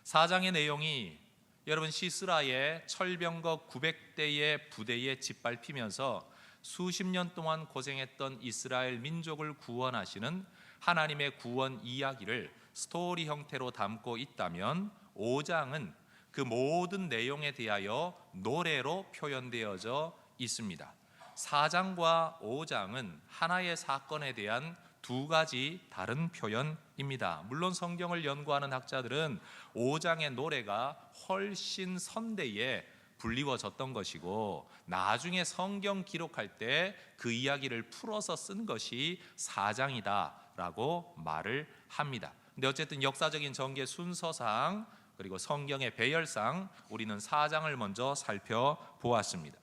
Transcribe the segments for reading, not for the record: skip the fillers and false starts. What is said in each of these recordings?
4장의 내용이 여러분 시스라의 철병거 900대의 부대에 짓밟히면서 수십 년 동안 고생했던 이스라엘 민족을 구원하시는 하나님의 구원 이야기를 스토리 형태로 담고 있다면 5장은 그 모든 내용에 대하여 노래로 표현되어져 있습니다. 4장과 5장은 하나의 사건에 대한 두 가지 다른 표현입니다. 물론 성경을 연구하는 학자들은 5장의 노래가 훨씬 선대에 불리워졌던 것이고 나중에 성경 기록할 때 그 이야기를 풀어서 쓴 것이 4장이다라고 말을 합니다. 근데 어쨌든 역사적인 전개 순서상 그리고 성경의 배열상 우리는 4장을 먼저 살펴보았습니다.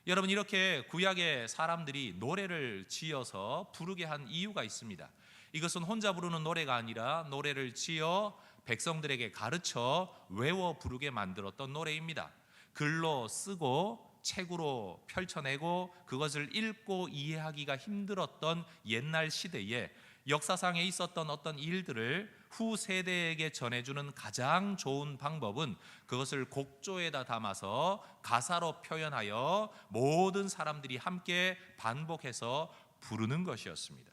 여러분, 이렇게 구약의 사람들이 노래를 지어서 부르게 한 이유가 있습니다. 이것은 혼자 부르는 노래가 아니라 노래를 지어 백성들에게 가르쳐 외워 부르게 만들었던 노래입니다. 글로 쓰고 책으로 펼쳐내고 그것을 읽고 이해하기가 힘들었던 옛날 시대에 역사상에 있었던 어떤 일들을 후 세대에게 전해주는 가장 좋은 방법은 그것을 곡조에다 담아서 가사로 표현하여 모든 사람들이 함께 반복해서 부르는 것이었습니다.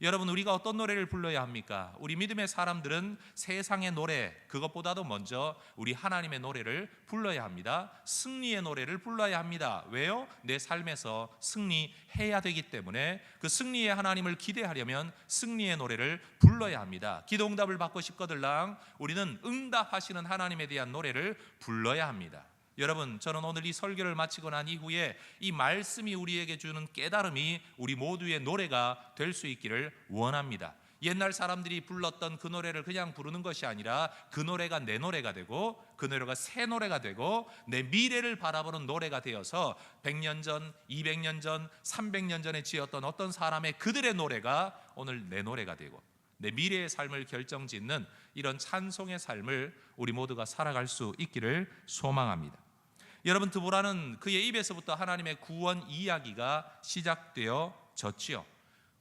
여러분, 우리가 어떤 노래를 불러야 합니까? 우리 믿음의 사람들은 세상의 노래, 그것보다도 먼저 우리 하나님의 노래를 불러야 합니다. 승리의 노래를 불러야 합니다. 왜요? 내 삶에서 승리해야 되기 때문에 그 승리의 하나님을 기대하려면 승리의 노래를 불러야 합니다. 기도 응답을 받고 싶거들랑 우리는 응답하시는 하나님에 대한 노래를 불러야 합니다. 여러분, 저는 오늘 이 설교를 마치고 난 이후에 이 말씀이 우리에게 주는 깨달음이 우리 모두의 노래가 될 수 있기를 원합니다. 옛날 사람들이 불렀던 그 노래를 그냥 부르는 것이 아니라 그 노래가 내 노래가 되고 그 노래가 새 노래가 되고 내 미래를 바라보는 노래가 되어서 100년 전, 200년 전, 300년 전에 지었던 어떤 사람의 그들의 노래가 오늘 내 노래가 되고 내 미래의 삶을 결정짓는 이런 찬송의 삶을 우리 모두가 살아갈 수 있기를 소망합니다. 여러분, 드보라는 그의 입에서부터 하나님의 구원 이야기가 시작되어졌지요.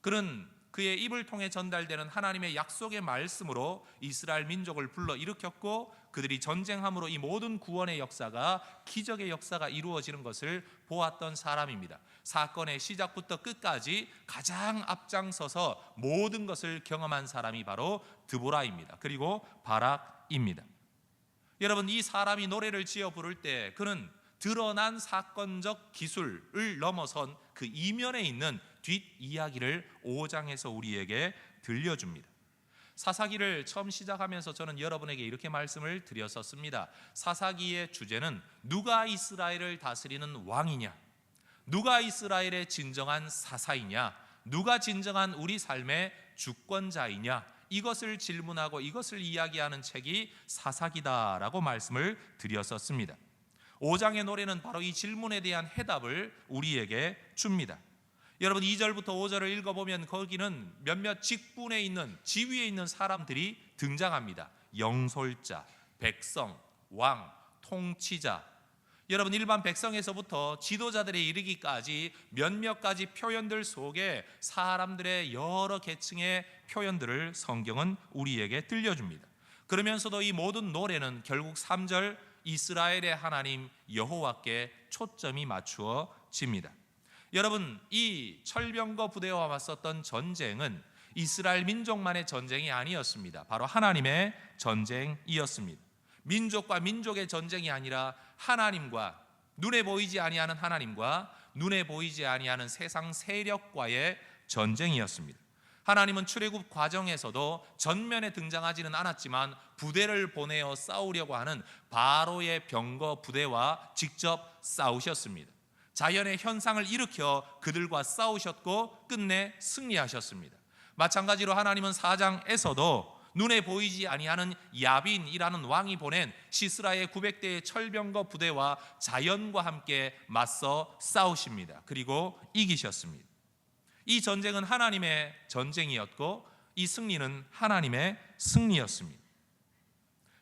그는 그의 입을 통해 전달되는 하나님의 약속의 말씀으로 이스라엘 민족을 불러 일으켰고 그들이 전쟁함으로 이 모든 구원의 역사가 기적의 역사가 이루어지는 것을 보았던 사람입니다. 사건의 시작부터 끝까지 가장 앞장서서 모든 것을 경험한 사람이 바로 드보라입니다. 그리고 바락입니다. 여러분, 이 사람이 노래를 지어 부를 때 그는 드러난 사건적 기술을 넘어선 그 이면에 있는 뒷이야기를 5장에서 우리에게 들려줍니다. 사사기를 처음 시작하면서 저는 여러분에게 이렇게 말씀을 드렸었습니다. 사사기의 주제는 누가 이스라엘을 다스리는 왕이냐, 누가 이스라엘의 진정한 사사이냐, 누가 진정한 우리 삶의 주권자이냐, 이것을 질문하고 이것을 이야기하는 책이 사사기다라고 말씀을 드렸었습니다. 5장의 노래는 바로 이 질문에 대한 해답을 우리에게 줍니다. 여러분, 2절부터 5절을 읽어보면 거기는 몇몇 직분에 있는 지위에 있는 사람들이 등장합니다. 영솔자, 백성, 왕, 통치자. 여러분, 일반 백성에서부터 지도자들에 이르기까지 몇몇 가지 표현들 속에 사람들의 여러 계층의 표현들을 성경은 우리에게 들려줍니다. 그러면서도 이 모든 노래는 결국 3절 이스라엘의 하나님 여호와께 초점이 맞추어집니다. 여러분, 이 철병거 부대와 맞섰던 전쟁은 이스라엘 민족만의 전쟁이 아니었습니다. 바로 하나님의 전쟁이었습니다. 민족과 민족의 전쟁이 아니라 하나님과, 눈에 보이지 아니하는 하나님과 눈에 보이지 아니하는 세상 세력과의 전쟁이었습니다. 하나님은 출애굽 과정에서도 전면에 등장하지는 않았지만 부대를 보내어 싸우려고 하는 바로의 병거 부대와 직접 싸우셨습니다. 자연의 현상을 일으켜 그들과 싸우셨고 끝내 승리하셨습니다. 마찬가지로 하나님은 4장에서도 눈에 보이지 아니하는 야빈이라는 왕이 보낸 시스라의 900대의 철병거 부대와 자연과 함께 맞서 싸우십니다. 그리고 이기셨습니다. 이 전쟁은 하나님의 전쟁이었고 이 승리는 하나님의 승리였습니다.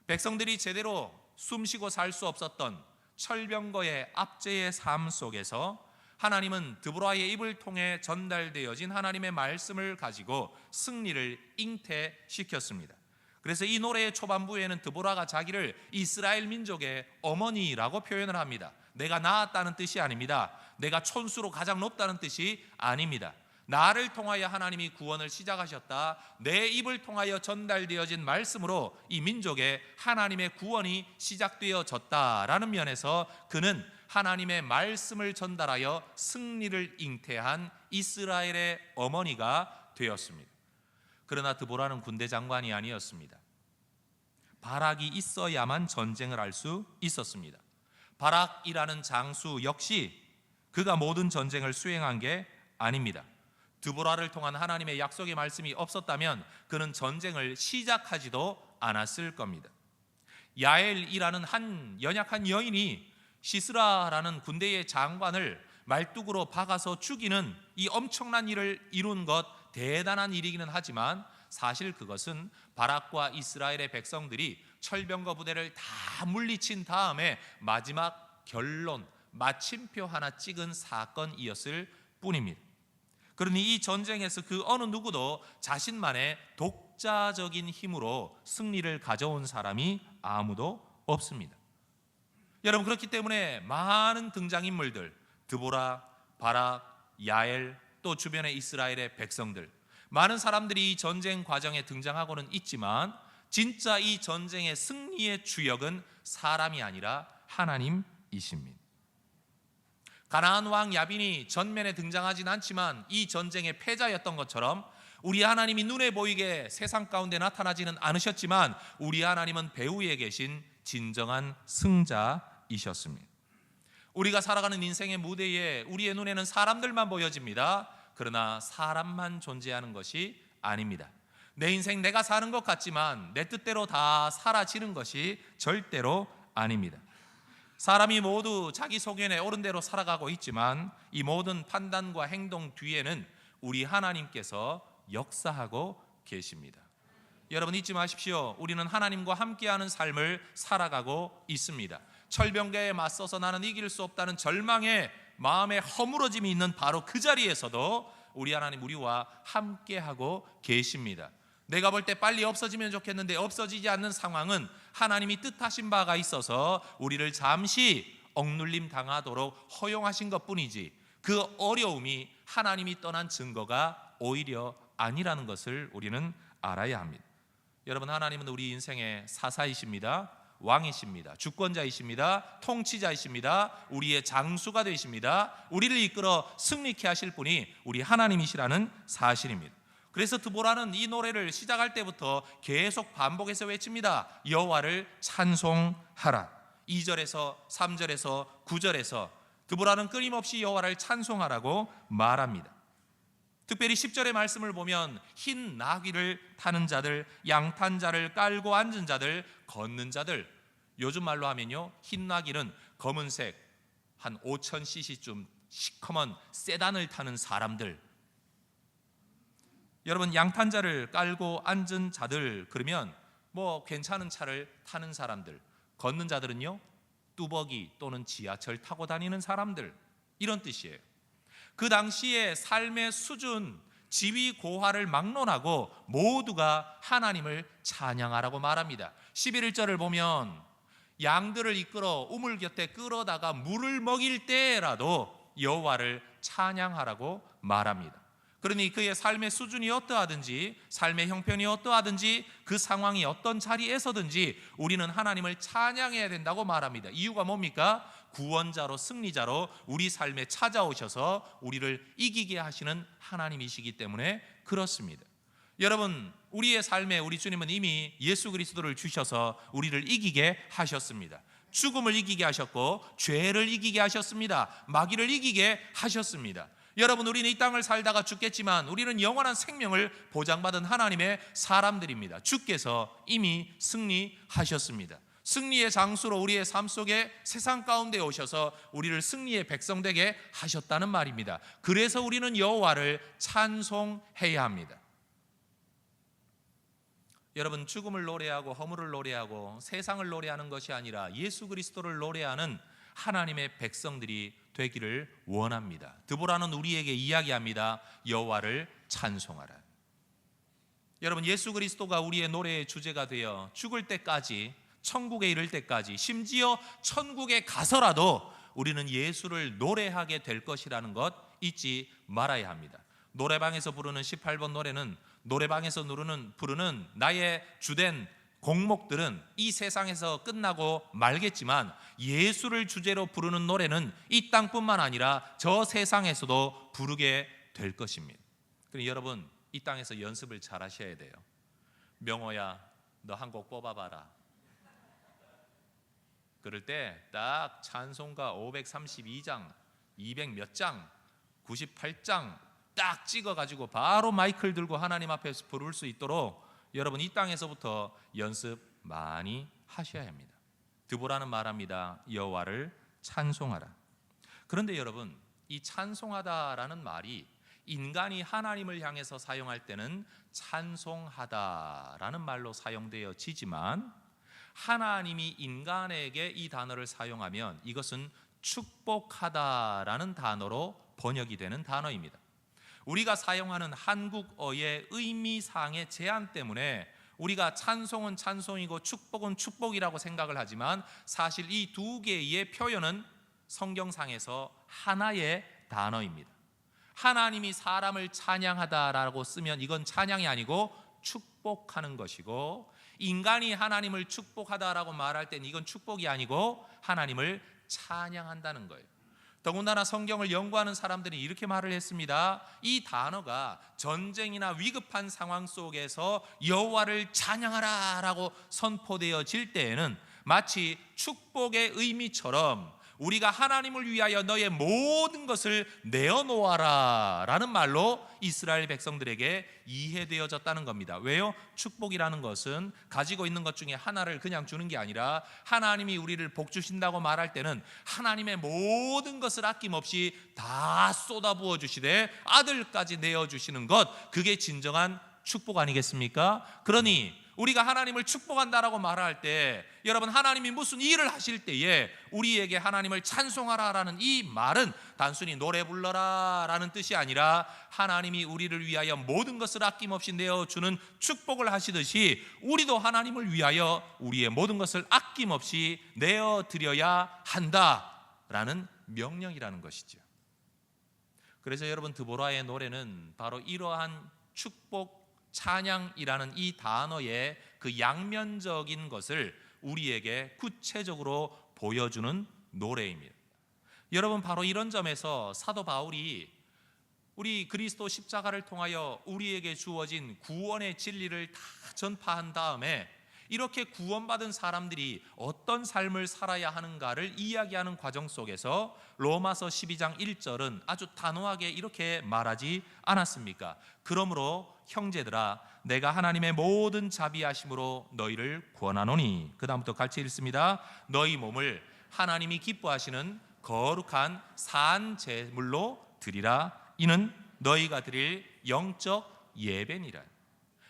백성들이 제대로 숨쉬고 살 수 없었던 철병거의 압제의 삶 속에서 하나님은 드보라의 입을 통해 전달되어진 하나님의 말씀을 가지고 승리를 잉태시켰습니다. 그래서 이 노래의 초반부에는 드보라가 자기를 이스라엘 민족의 어머니라고 표현을 합니다. 내가 낳았다는 뜻이 아닙니다. 내가 촌수로 가장 높다는 뜻이 아닙니다. 나를 통하여 하나님이 구원을 시작하셨다. 내 입을 통하여 전달되어진 말씀으로 이 민족의 하나님의 구원이 시작되어졌다라는 면에서 그는 하나님의 말씀을 전달하여 승리를 잉태한 이스라엘의 어머니가 되었습니다. 그러나 드보라는 군대 장관이 아니었습니다. 바락이 있어야만 전쟁을 할 수 있었습니다. 바락이라는 장수 역시 그가 모든 전쟁을 수행한 게 아닙니다. 드보라를 통한 하나님의 약속의 말씀이 없었다면 그는 전쟁을 시작하지도 않았을 겁니다. 야엘이라는 한 연약한 여인이 시스라라는 군대의 장관을 말뚝으로 박아서 죽이는 이 엄청난 일을 이룬 것, 대단한 일이기는 하지만 사실 그것은 바락과 이스라엘의 백성들이 철병거 부대를 다 물리친 다음에 마지막 결론, 마침표 하나 찍은 사건이었을 뿐입니다. 그러니 이 전쟁에서 그 어느 누구도 자신만의 독자적인 힘으로 승리를 가져온 사람이 아무도 없습니다. 여러분, 그렇기 때문에 많은 등장인물들, 드보라, 바락, 야엘, 또 주변의 이스라엘의 백성들, 많은 사람들이 이 전쟁 과정에 등장하고는 있지만 진짜 이 전쟁의 승리의 주역은 사람이 아니라 하나님이십니다. 가나안 왕 야빈이 전면에 등장하진 않지만 이 전쟁의 패자였던 것처럼 우리 하나님이 눈에 보이게 세상 가운데 나타나지는 않으셨지만 우리 하나님은 배후에 계신 진정한 승자이셨습니다. 우리가 살아가는 인생의 무대에 우리의 눈에는 사람들만 보여집니다. 그러나 사람만 존재하는 것이 아닙니다. 내 인생 내가 사는 것 같지만 내 뜻대로 다 사라지는 것이 절대로 아닙니다. 사람이 모두 자기 소견에 옳은 대로 살아가고 있지만 이 모든 판단과 행동 뒤에는 우리 하나님께서 역사하고 계십니다. 여러분, 잊지 마십시오. 우리는 하나님과 함께하는 삶을 살아가고 있습니다. 철병거에 맞서서 나는 이길 수 없다는 절망에 마음에 허물어짐이 있는 바로 그 자리에서도 우리 하나님 우리와 함께하고 계십니다. 내가 볼 때 빨리 없어지면 좋겠는데 없어지지 않는 상황은 하나님이 뜻하신 바가 있어서 우리를 잠시 억눌림 당하도록 허용하신 것뿐이지 그 어려움이 하나님이 떠난 증거가 오히려 아니라는 것을 우리는 알아야 합니다. 여러분, 하나님은 우리 인생의 사사이십니다. 왕이십니다. 주권자이십니다. 통치자이십니다. 우리의 장수가 되십니다. 우리를 이끌어 승리케 하실 분이 우리 하나님이시라는 사실입니다. 그래서 드보라는 이 노래를 시작할 때부터 계속 반복해서 외칩니다. 여호와를 찬송하라. 2절에서 3절에서 9절에서 드보라는 끊임없이 여호와를 찬송하라고 말합니다. 특별히 10절의 말씀을 보면 흰 나귀를 타는 자들, 양탄자를 깔고 앉은 자들, 걷는 자들, 요즘 말로 하면요, 흰 나귀는 검은색 한 5000cc쯤 시커먼 세단을 타는 사람들, 여러분, 양탄자를 깔고 앉은 자들 그러면 뭐 괜찮은 차를 타는 사람들, 걷는 자들은요 뚜벅이 또는 지하철 타고 다니는 사람들, 이런 뜻이에요. 그 당시의 삶의 수준, 지위 고하를 막론하고 모두가 하나님을 찬양하라고 말합니다. 11절을 보면 양들을 이끌어 우물 곁에 끌어다가 물을 먹일 때라도 여호와를 찬양하라고 말합니다. 그러니 그의 삶의 수준이 어떠하든지, 삶의 형편이 어떠하든지, 그 상황이 어떤 자리에서든지 우리는 하나님을 찬양해야 된다고 말합니다. 이유가 뭡니까? 구원자로, 승리자로 우리 삶에 찾아오셔서 우리를 이기게 하시는 하나님이시기 때문에 그렇습니다. 여러분, 우리의 삶에 우리 주님은 이미 예수 그리스도를 주셔서 우리를 이기게 하셨습니다. 죽음을 이기게 하셨고 죄를 이기게 하셨습니다. 마귀를 이기게 하셨습니다. 여러분, 우리는 이 땅을 살다가 죽겠지만 우리는 영원한 생명을 보장받은 하나님의 사람들입니다. 주께서 이미 승리하셨습니다. 승리의 장수로 우리의 삶 속에 세상 가운데 오셔서 우리를 승리의 백성 되게 하셨다는 말입니다. 그래서 우리는 여호와를 찬송해야 합니다. 여러분, 죽음을 노래하고 허물을 노래하고 세상을 노래하는 것이 아니라 예수 그리스도를 노래하는 하나님의 백성들이 되기를 원합니다. 드보라는 우리에게 이야기합니다. 여호와를 찬송하라. 여러분, 예수 그리스도가 우리의 노래의 주제가 되어 죽을 때까지, 천국에 이를 때까지, 심지어 천국에 가서라도 우리는 예수를 노래하게 될 것이라는 것 잊지 말아야 합니다. 노래방에서 부르는 18번 노래는, 노래방에서 부르는 나의 주된 곡목들은 이 세상에서 끝나고 말겠지만, 예수를 주제로 부르는 노래는 이 땅뿐만 아니라 저 세상에서도 부르게 될 것입니다. 그럼 여러분, 이 땅에서 연습을 잘 하셔야 돼요. 명호야, 너 한 곡 뽑아봐라. 그럴 때 딱 찬송가 532장, 200 몇 장, 98장 딱 찍어가지고 바로 마이크를 들고 하나님 앞에서 부를 수 있도록 여러분, 이 땅에서부터 연습 많이 하셔야 합니다. 드보라는 말합니다. 여호와를 찬송하라. 그런데 여러분, 이 찬송하다라는 말이 인간이 하나님을 향해서 사용할 때는 찬송하다라는 말로 사용되어지지만, 하나님이 인간에게 이 단어를 사용하면 이것은 축복하다라는 단어로 번역이 되는 단어입니다. 우리가 사용하는 한국어의 의미상의 제한 때문에 우리가 찬송은 찬송이고 축복은 축복이라고 생각을 하지만, 사실 이 두 개의 표현은 성경상에서 하나의 단어입니다. 하나님이 사람을 찬양하다라고 쓰면 이건 찬양이 아니고 축복하는 것이고, 인간이 하나님을 축복하다라고 말할 땐 이건 축복이 아니고 하나님을 찬양한다는 거예요. 더군다나 성경을 연구하는 사람들이 이렇게 말을 했습니다. 이 단어가 전쟁이나 위급한 상황 속에서 여호와를 찬양하라 라고 선포되어질 때에는 마치 축복의 의미처럼 우리가 하나님을 위하여 너의 모든 것을 내어놓아라 라는 말로 이스라엘 백성들에게 이해되어졌다는 겁니다. 왜요? 축복이라는 것은 가지고 있는 것 중에 하나를 그냥 주는 게 아니라, 하나님이 우리를 복 주신다고 말할 때는 하나님의 모든 것을 아낌없이 다 쏟아부어 주시되 아들까지 내어주시는 것, 그게 진정한 축복 아니겠습니까? 그러니 우리가 하나님을 축복한다라고 말할 때, 여러분, 하나님이 무슨 일을 하실 때에 우리에게 하나님을 찬송하라라는 이 말은 단순히 노래 불러라 라는 뜻이 아니라, 하나님이 우리를 위하여 모든 것을 아낌없이 내어주는 축복을 하시듯이 우리도 하나님을 위하여 우리의 모든 것을 아낌없이 내어드려야 한다라는 명령이라는 것이죠. 그래서 여러분, 드보라의 노래는 바로 이러한 축복 찬양이라는 이 단어의 그 양면적인 것을 우리에게 구체적으로 보여주는 노래입니다. 여러분, 바로 이런 점에서 사도 바울이 우리 그리스도 십자가를 통하여 우리에게 주어진 구원의 진리를 다 전파한 다음에 이렇게 구원받은 사람들이 어떤 삶을 살아야 하는가를 이야기하는 과정 속에서 로마서 12장 1절은 아주 단호하게 이렇게 말하지 않았습니까? 그러므로 형제들아, 내가 하나님의 모든 자비하심으로 너희를 권하노니. 그 다음부터 같이 읽습니다. 너희 몸을 하나님이 기뻐하시는 거룩한 산 제물로 드리라. 이는 너희가 드릴 영적 예배니라.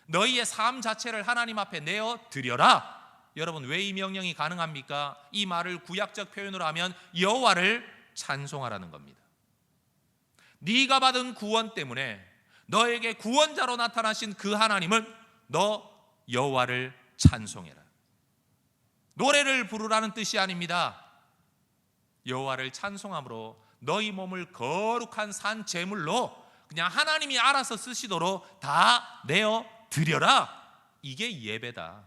너희의 삶 자체를 하나님 앞에 내어 드려라. 여러분, 왜 이 명령이 가능합니까? 이 말을 구약적 표현으로 하면 여호와를 찬송하라는 겁니다. 네가 받은 구원 때문에 너에게 구원자로 나타나신 그 하나님은 너 여호와를 찬송해라. 노래를 부르라는 뜻이 아닙니다. 여호와를 찬송함으로 너희 몸을 거룩한 산 제물로 그냥 하나님이 알아서 쓰시도록 다 내어 드려라. 이게 예배다.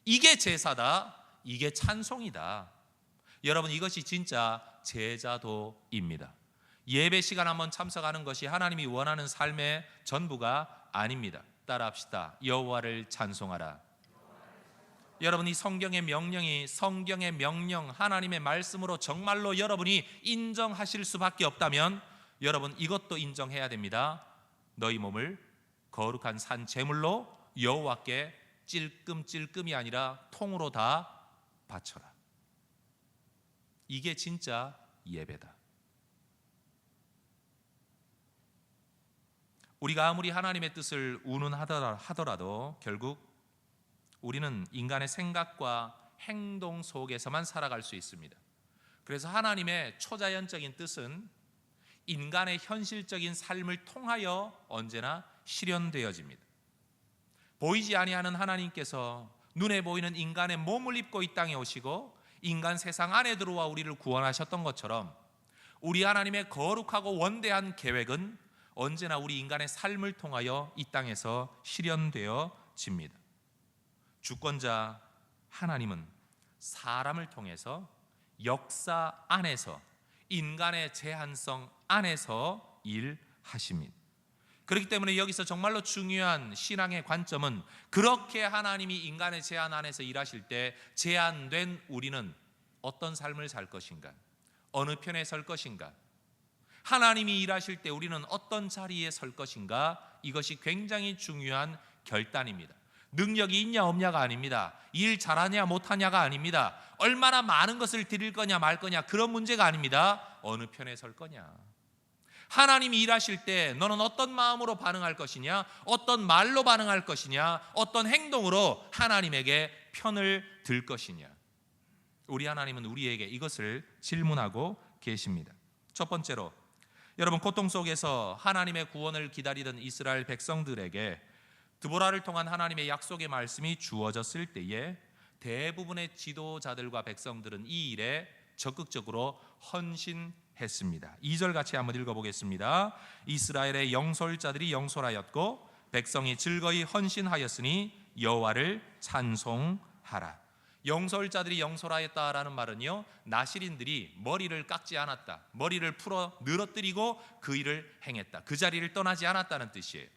이게 제사다. 이게 찬송이다. 여러분, 이것이 진짜 제자도입니다. 예배 시간 한번 참석하는 것이 하나님이 원하는 삶의 전부가 아닙니다. 따라합시다. 여호와를 찬송하라. 여러분, 이 성경의 명령이 성경의 명령, 하나님의 말씀으로 정말로 여러분이 인정하실 수밖에 없다면 여러분, 이것도 인정해야 됩니다. 너희 몸을 거룩한 산 제물로 여호와께 찔끔찔끔이 아니라 통으로 다 바쳐라. 이게 진짜 예배다. 우리가 아무리 하나님의 뜻을 운운하더라도 결국 우리는 인간의 생각과 행동 속에서만 살아갈 수 있습니다. 그래서 하나님의 초자연적인 뜻은 인간의 현실적인 삶을 통하여 언제나 실현되어집니다. 보이지 아니하는 하나님께서 눈에 보이는 인간의 몸을 입고 이 땅에 오시고 인간 세상 안에 들어와 우리를 구원하셨던 것처럼 우리 하나님의 거룩하고 원대한 계획은 언제나 우리 인간의 삶을 통하여 이 땅에서 실현되어집니다. 주권자 하나님은 사람을 통해서 역사 안에서 인간의 제한성 안에서 일하십니다. 그렇기 때문에 여기서 정말로 중요한 신앙의 관점은 그렇게 하나님이 인간의 제한 안에서 일하실 때 제한된 우리는 어떤 삶을 살 것인가? 어느 편에 설 것인가? 하나님이 일하실 때 우리는 어떤 자리에 설 것인가? 이것이 굉장히 중요한 결단입니다. 능력이 있냐 없냐가 아닙니다. 일 잘하냐 못하냐가 아닙니다. 얼마나 많은 것을 드릴 거냐 말 거냐 그런 문제가 아닙니다. 어느 편에 설 거냐. 하나님이 일하실 때 너는 어떤 마음으로 반응할 것이냐, 어떤 말로 반응할 것이냐, 어떤 행동으로 하나님에게 편을 들 것이냐. 우리 하나님은 우리에게 이것을 질문하고 계십니다. 첫 번째로, 여러분 고통 속에서 하나님의 구원을 기다리던 이스라엘 백성들에게 드보라를 통한 하나님의 약속의 말씀이 주어졌을 때에 대부분의 지도자들과 백성들은 이 일에 적극적으로 헌신했습니다. 2절 같이 한번 읽어보겠습니다. 이스라엘의 영솔자들이 영솔하였고 백성이 즐거이 헌신하였으니 여호와를 찬송하라. 영솔자들이 영솔하였다라는 말은요, 나실인들이 머리를 깎지 않았다, 머리를 풀어 늘어뜨리고 그 일을 행했다, 그 자리를 떠나지 않았다는 뜻이에요.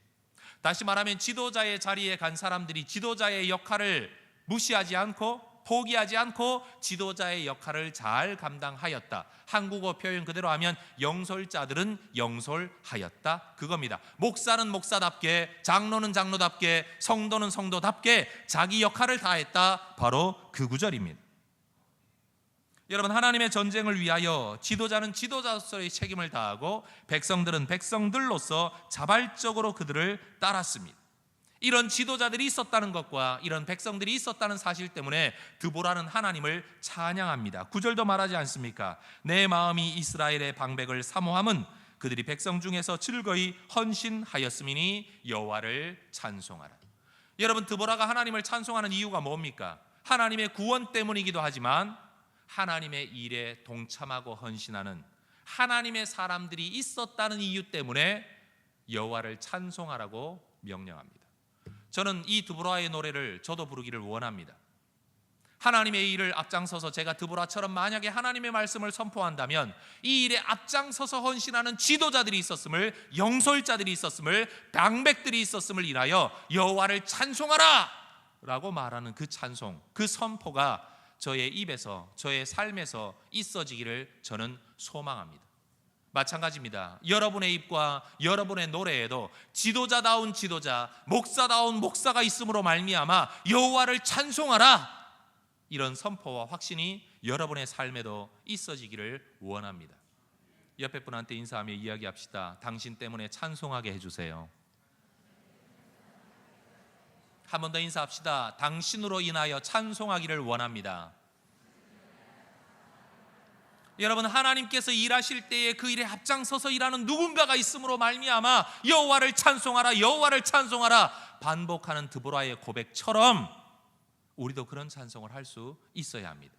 다시 말하면 지도자의 자리에 간 사람들이 지도자의 역할을 무시하지 않고 포기하지 않고 지도자의 역할을 잘 감당하였다. 한국어 표현 그대로 하면 영솔자들은 영솔하였다, 그겁니다. 목사는 목사답게, 장로는 장로답게, 성도는 성도답게 자기 역할을 다했다, 바로 그 구절입니다. 여러분, 하나님의 전쟁을 위하여 지도자는 지도자로서의 책임을 다하고 백성들은 백성들로서 자발적으로 그들을 따랐습니다. 이런 지도자들이 있었다는 것과 이런 백성들이 있었다는 사실 때문에 드보라는 하나님을 찬양합니다. 9절도 말하지 않습니까? 내 마음이 이스라엘의 방백을 사모함은 그들이 백성 중에서 즐거이 헌신하였음이니 여호와를 찬송하라. 여러분, 드보라가 하나님을 찬송하는 이유가 뭡니까? 하나님의 구원 때문이기도 하지만 하나님의 일에 동참하고 헌신하는 하나님의 사람들이 있었다는 이유 때문에 여호와를 찬송하라고 명령합니다. 저는 이 드보라의 노래를 저도 부르기를 원합니다. 하나님의 일을 앞장서서 제가 드보라처럼 만약에 하나님의 말씀을 선포한다면 이 일에 앞장서서 헌신하는 지도자들이 있었음을, 영솔자들이 있었음을, 방백들이 있었음을 인하여 여호와를 찬송하라 라고 말하는 그 찬송, 그 선포가 저의 입에서, 저의 삶에서 있어지기를 저는 소망합니다. 마찬가지입니다. 여러분의 입과 여러분의 노래에도 지도자다운 지도자, 목사다운 목사가 있음으로 말미암아 여호와를 찬송하라, 이런 선포와 확신이 여러분의 삶에도 있어지기를 원합니다. 옆에 분한테 인사하며 이야기합시다. 당신 때문에 찬송하게 해주세요. 한 번 더 인사합시다. 당신으로 인하여 찬송하기를 원합니다. 여러분, 하나님께서 일하실 때에 그 일에 앞장서서 일하는 누군가가 있음으로 말미암아 여호와를 찬송하라, 여호와를 찬송하라 반복하는 드보라의 고백처럼 우리도 그런 찬송을 할 수 있어야 합니다.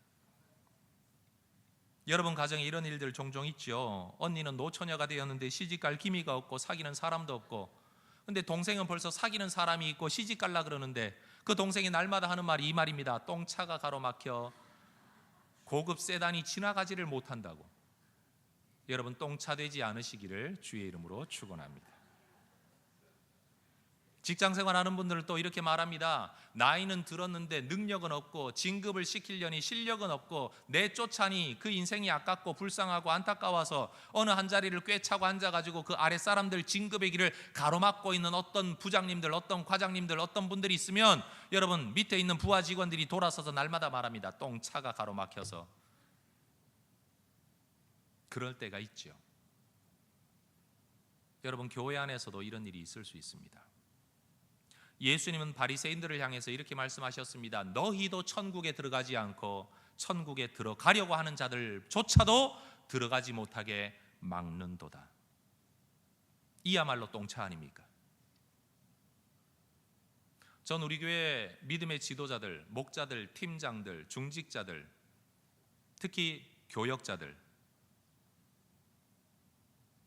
여러분 가정에 이런 일들 종종 있죠. 언니는 노처녀가 되었는데 시집갈 기미가 없고 사귀는 사람도 없고, 근데 동생은 벌써 사귀는 사람이 있고 시집갈라 그러는데 그 동생이 날마다 하는 말이 이 말입니다. 똥차가 가로막혀 고급 세단이 지나가지를 못한다고. 여러분, 똥차 되지 않으시기를 주의 이름으로 축원합니다. 직장생활 하는 분들은 또 이렇게 말합니다. 나이는 들었는데 능력은 없고 진급을 시키려니 실력은 없고 내쫓아니 그 인생이 아깝고 불쌍하고 안타까워서 어느 한 자리를 꿰차고 앉아가지고 그 아래 사람들 진급의 길을 가로막고 있는 어떤 부장님들, 어떤 과장님들, 어떤 분들이 있으면 여러분, 밑에 있는 부하 직원들이 돌아서서 날마다 말합니다. 똥차가 가로막혀서. 그럴 때가 있죠. 여러분, 교회 안에서도 이런 일이 있을 수 있습니다. 예수님은 바리새인들을 향해서 이렇게 말씀하셨습니다. 너희도 천국에 들어가지 않고 천국에 들어가려고 하는 자들조차도 들어가지 못하게 막는도다. 이야말로 똥차 아닙니까? 전 우리 교회 믿음의 지도자들, 목자들, 팀장들, 중직자들, 특히 교역자들,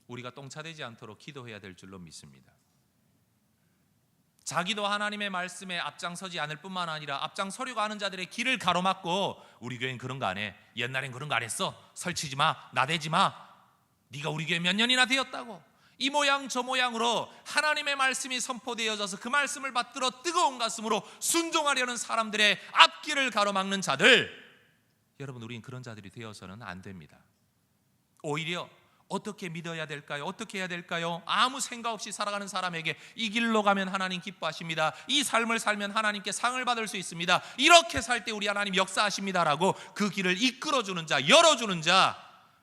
우리가 똥차되지 않도록 기도해야 될 줄로 믿습니다. 자기도 하나님의 말씀에 앞장서지 않을 뿐만 아니라 앞장서려고 하는 자들의 길을 가로막고, 우리 교회는 그런 거 안 해, 옛날엔 그런 거 안 했어, 설치지 마, 나대지 마, 네가 우리 교회 몇 년이나 되었다고, 이 모양 저 모양으로 하나님의 말씀이 선포되어져서 그 말씀을 받들어 뜨거운 가슴으로 순종하려는 사람들의 앞길을 가로막는 자들, 여러분, 우린 그런 자들이 되어서는 안 됩니다. 오히려 어떻게 믿어야 될까요? 어떻게 해야 될까요? 아무 생각 없이 살아가는 사람에게 이 길로 가면 하나님 기뻐하십니다, 이 삶을 살면 하나님께 상을 받을 수 있습니다, 이렇게 살 때 우리 하나님 역사하십니다라고 그 길을 이끌어주는 자, 열어주는 자,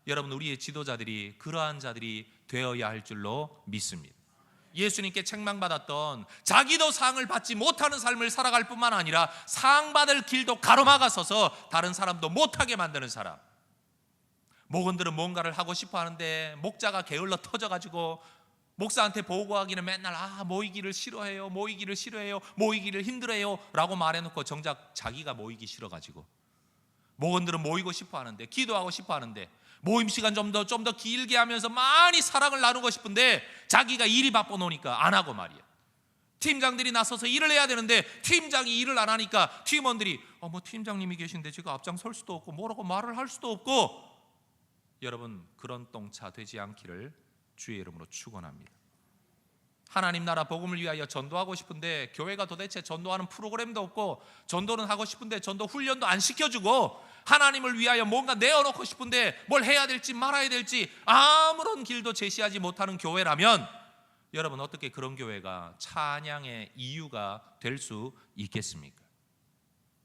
여러분, 우리의 지도자들이 그러한 자들이 되어야 할 줄로 믿습니다. 예수님께 책망받았던, 자기도 상을 받지 못하는 삶을 살아갈 뿐만 아니라 상 받을 길도 가로막아서서 다른 사람도 못하게 만드는 사람. 목원들은 뭔가를 하고 싶어 하는데 목자가 게을러 터져가지고 목사한테 보고하기는 맨날 모이기를 싫어해요, 모이기를 싫어해요, 모이기를 힘들어해요 라고 말해놓고 정작 자기가 모이기 싫어가지고, 목원들은 모이고 싶어 하는데, 기도하고 싶어 하는데, 모임 시간 좀 더 길게 하면서 많이 사랑을 나누고 싶은데 자기가 일이 바빠 놓으니까 안 하고 말이야. 팀장들이 나서서 일을 해야 되는데 팀장이 일을 안 하니까 팀원들이 팀장님이 계신데 제가 앞장설 수도 없고 뭐라고 말을 할 수도 없고. 여러분, 그런 똥차 되지 않기를 주의 이름으로 축원합니다. 하나님 나라 복음을 위하여 전도하고 싶은데 교회가 도대체 전도하는 프로그램도 없고, 전도는 하고 싶은데 전도 훈련도 안 시켜주고, 하나님을 위하여 뭔가 내어놓고 싶은데 뭘 해야 될지 말아야 될지 아무런 길도 제시하지 못하는 교회라면, 여러분, 어떻게 그런 교회가 찬양의 이유가 될 수 있겠습니까?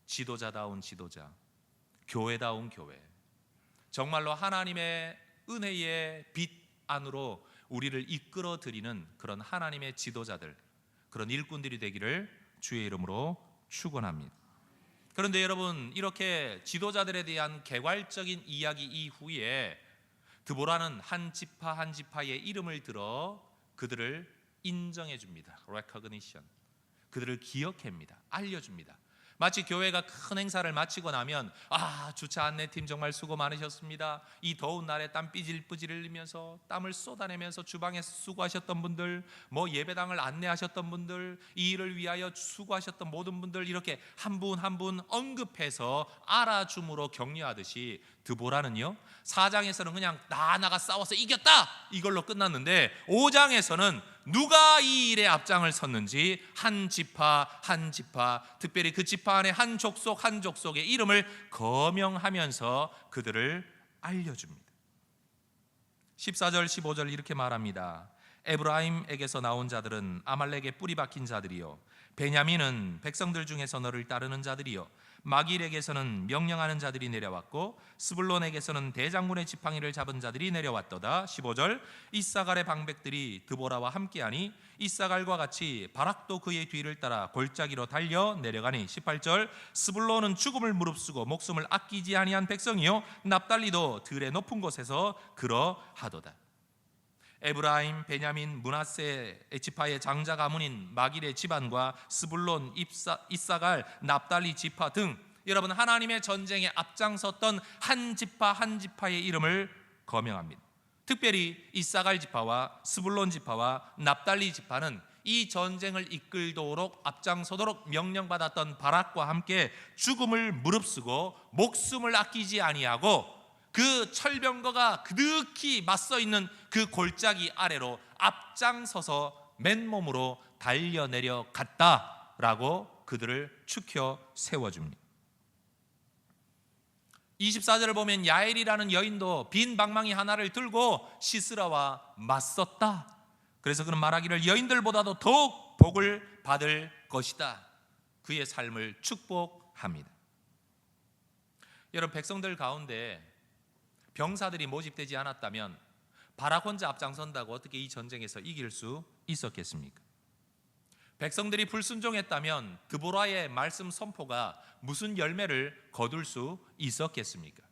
지도자다운 지도자, 교회다운 교회, 정말로 하나님의 은혜의 빛 안으로 우리를 이끌어 드리는 그런 하나님의 지도자들, 그런 일꾼들이 되기를 주의 이름으로 축원합니다. 그런데 여러분, 이렇게 지도자들에 대한 개괄적인 이야기 이후에 드보라는 한 지파 한 지파의 이름을 들어 그들을 인정해 줍니다. recognition. 그들을 기억합니다. 알려줍니다. 마치 교회가 큰 행사를 마치고 나면 주차 안내팀 정말 수고 많으셨습니다, 이 더운 날에 땀 삐질삐질 흘리면서 땀을 쏟아내면서 주방에서 수고하셨던 분들, 예배당을 안내하셨던 분들, 이 일을 위하여 수고하셨던 모든 분들, 이렇게 한 분 한 분 언급해서 알아줌으로 격려하듯이, 드보라는요 4장에서는 그냥 나가 싸워서 이겼다 이걸로 끝났는데 5장에서는 누가 이 일에 앞장을 섰는지 한 지파 한 지파, 특별히 그 지파 안에 한 족속 한 족속의 이름을 거명하면서 그들을 알려줍니다. 14절 15절 이렇게 말합니다. 에브라임에게서 나온 자들은 아말렉의 뿌리 박힌 자들이요, 베냐민은 백성들 중에서 너를 따르는 자들이요, 마길에게서는 명령하는 자들이 내려왔고 스불론에게서는 대장군의 지팡이를 잡은 자들이 내려왔도다. 15절 이사갈의 방백들이 드보라와 함께하니 이사갈과 같이 바락도 그의 뒤를 따라 골짜기로 달려 내려가니. 18절 스불론은 죽음을 무릅쓰고 목숨을 아끼지 아니한 백성이요, 납달리도 들의 높은 곳에서 그러하도다. 에브라임, 베냐민, 므낫세 지파의 장자 가문인 마길의 집안과 스불론, 이사갈, 납달리 지파 등, 여러분, 하나님의 전쟁에 앞장섰던 한 지파 한 지파의 이름을 거명합니다. 특별히 이사갈 지파와 스불론 지파와 납달리 지파는 이 전쟁을 이끌도록 앞장서도록 명령받았던 바락과 함께 죽음을 무릅쓰고 목숨을 아끼지 아니하고 그 철병거가 그득히 맞서 있는 그 골짜기 아래로 앞장서서 맨몸으로 달려내려 갔다라고 그들을 추켜 세워줍니다. 24절을 보면 야엘이라는 여인도 빈 방망이 하나를 들고 시스라와 맞섰다. 그래서 그는 말하기를 여인들보다도 더욱 복을 받을 것이다. 그의 삶을 축복합니다. 여러분, 백성들 가운데 병사들이 모집되지 않았다면 바락 혼자 앞장선다고 어떻게 이 전쟁에서 이길 수 있었겠습니까? 백성들이 불순종했다면 드보라의 말씀 선포가 무슨 열매를 거둘 수 있었겠습니까?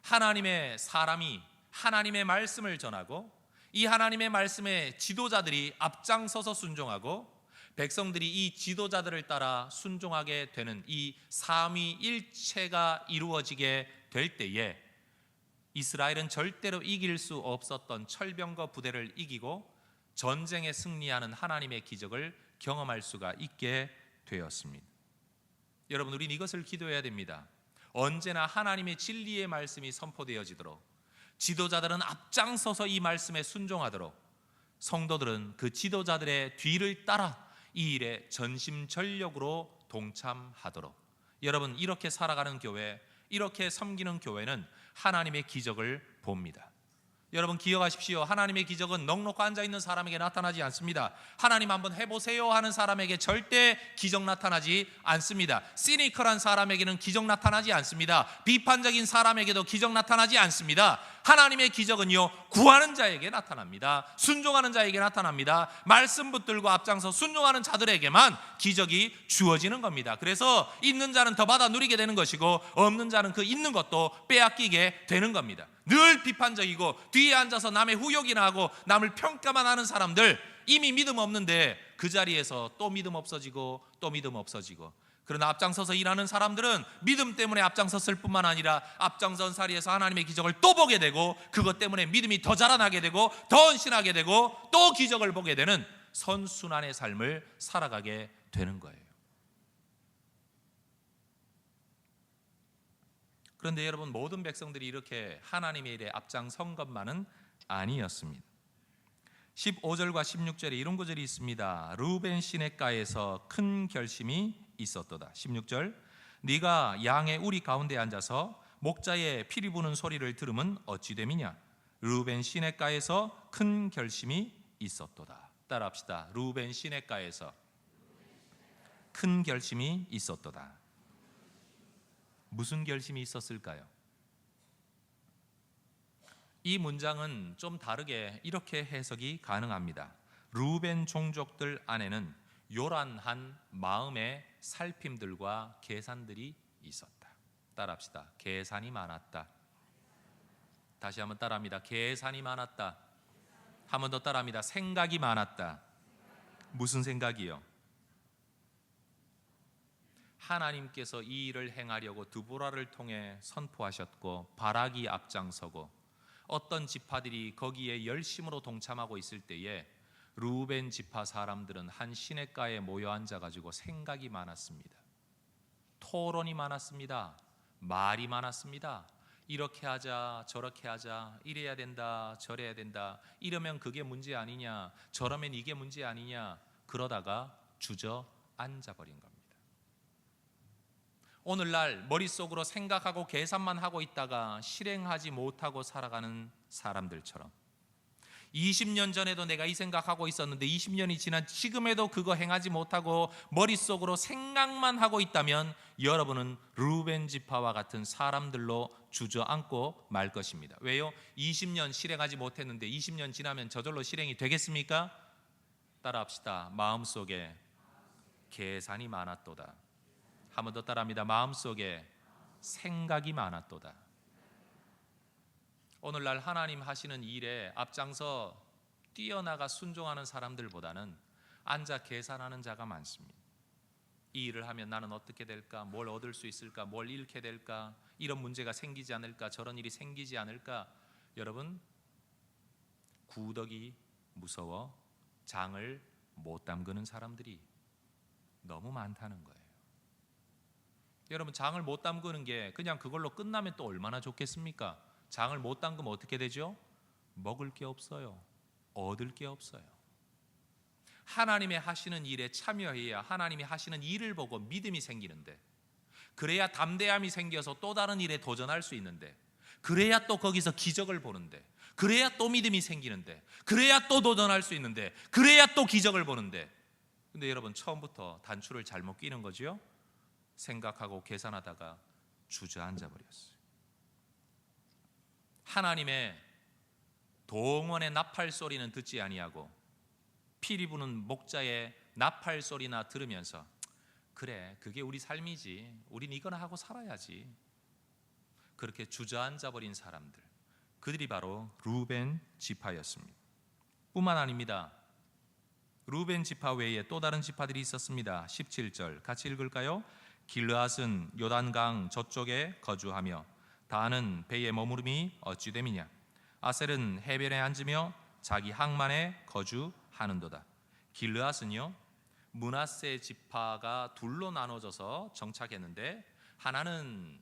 하나님의 사람이 하나님의 말씀을 전하고 이 하나님의 말씀에 지도자들이 앞장서서 순종하고 백성들이 이 지도자들을 따라 순종하게 되는 이 삼위일체가 이루어지게 될 때에 이스라엘은 절대로 이길 수 없었던 철병거 부대를 이기고 전쟁에 승리하는 하나님의 기적을 경험할 수가 있게 되었습니다. 여러분, 우리는 이것을 기도해야 됩니다. 언제나 하나님의 진리의 말씀이 선포되어지도록, 지도자들은 앞장서서 이 말씀에 순종하도록, 성도들은 그 지도자들의 뒤를 따라 이 일에 전심전력으로 동참하도록, 여러분, 이렇게 살아가는 교회, 이렇게 섬기는 교회는 하나님의 기적을 봅니다. 여러분 기억하십시오. 하나님의 기적은 넉넉히 앉아있는 사람에게 나타나지 않습니다. 하나님 한번 해보세요 하는 사람에게 절대 기적 나타나지 않습니다. 시니컬한 사람에게는 기적 나타나지 않습니다. 비판적인 사람에게도 기적 나타나지 않습니다. 하나님의 기적은요, 구하는 자에게 나타납니다. 순종하는 자에게 나타납니다. 말씀 붙들고 앞장서 순종하는 자들에게만 기적이 주어지는 겁니다. 그래서 있는 자는 더 받아 누리게 되는 것이고, 없는 자는 그 있는 것도 빼앗기게 되는 겁니다. 늘 비판적이고 뒤에 앉아서 남의 후욕이나 하고 남을 평가만 하는 사람들, 이미 믿음 없는데 그 자리에서 또 믿음 없어지고 또 믿음 없어지고, 그러나 앞장서서 일하는 사람들은 믿음 때문에 앞장섰을 뿐만 아니라 앞장선 자리에서 하나님의 기적을 또 보게 되고, 그것 때문에 믿음이 더 자라나게 되고 더 헌신하게 되고 또 기적을 보게 되는 선순환의 삶을 살아가게 되는 거예요. 그런데 여러분, 모든 백성들이 이렇게 하나님의 일에 앞장선 것만은 아니었습니다. 15절과 16절에 이런 구절이 있습니다. 르우벤 시냇가에서 큰 결심이 있었도다. 16절, 네가 양의 우리 가운데 앉아서 목자의 피리 부는 소리를 들으면 어찌 됨이냐. 르우벤 시냇가에서 큰 결심이 있었도다. 따라합시다. 르우벤 시냇가에서 큰 결심이 있었도다. 무슨 결심이 있었을까요? 이 문장은 좀 다르게 이렇게 해석이 가능합니다. 르우벤 종족들 안에는 요란한 마음의 살핌들과 계산들이 있었다. 따라합시다. 계산이 많았다. 다시 한번 따라합니다. 계산이 많았다. 한 번 더 따라합니다. 생각이 많았다. 무슨 생각이요? 하나님께서 이 일을 행하려고 드보라를 통해 선포하셨고, 바락이 앞장서고 어떤 지파들이 거기에 열심으로 동참하고 있을 때에 르우벤 지파 사람들은 한 시냇가에 모여 앉아가지고 생각이 많았습니다. 토론이 많았습니다. 말이 많았습니다. 이렇게 하자, 저렇게 하자, 이래야 된다, 저래야 된다, 이러면 그게 문제 아니냐, 저러면 이게 문제 아니냐, 그러다가 주저앉아버린 겁니다. 오늘날 머릿속으로 생각하고 계산만 하고 있다가 실행하지 못하고 살아가는 사람들처럼, 20년 전에도 내가 이 생각하고 있었는데 20년이 지난 지금에도 그거 행하지 못하고 머릿속으로 생각만 하고 있다면 여러분은 르우벤 지파와 같은 사람들로 주저앉고 말 것입니다. 왜요? 20년 실행하지 못했는데 20년 지나면 저절로 실행이 되겠습니까? 따라합시다. 마음속에 계산이 많았도다. 한 번 더 따라합니다. 마음속에 생각이 많았도다. 오늘날 하나님 하시는 일에 앞장서 뛰어나가 순종하는 사람들보다는 앉아 계산하는 자가 많습니다. 이 일을 하면 나는 어떻게 될까? 뭘 얻을 수 있을까? 뭘 잃게 될까? 이런 문제가 생기지 않을까? 저런 일이 생기지 않을까? 여러분, 구더기 무서워 장을 못 담그는 사람들이 너무 많다는 거예요. 여러분, 장을 못 담그는 게 그냥 그걸로 끝나면 또 얼마나 좋겠습니까? 장을 못 담그면 어떻게 되죠? 먹을 게 없어요. 얻을 게 없어요. 하나님의 하시는 일에 참여해야 하나님이 하시는 일을 보고 믿음이 생기는데, 그래야 담대함이 생겨서 또 다른 일에 도전할 수 있는데, 그래야 또 거기서 기적을 보는데, 그래야 또 믿음이 생기는데, 그래야 또 도전할 수 있는데, 그래야 또 기적을 보는데, 근데 여러분, 처음부터 단추를 잘못 끼는 거죠. 생각하고 계산하다가 주저앉아 버렸어요. 하나님의 동원의 나팔 소리는 듣지 아니하고 피리 부는 목자의 나팔 소리나 들으면서, 그래, 그게 우리 삶이지, 우린 이거나 하고 살아야지, 그렇게 주저앉아 버린 사람들, 그들이 바로 르우벤 지파였습니다. 뿐만 아닙니다. 루벤 지파 외에 또 다른 지파들이 있었습니다. 17절 같이 읽을까요? 길르앗은 요단강 저쪽에 거주하며 다한은 배에 머무름이 어찌 됨이냐. 아셀은 해변에 앉으며 자기 항만에 거주하는도다. 길르앗은요, 므낫세 지파가 둘로 나눠져서 정착했는데, 하나는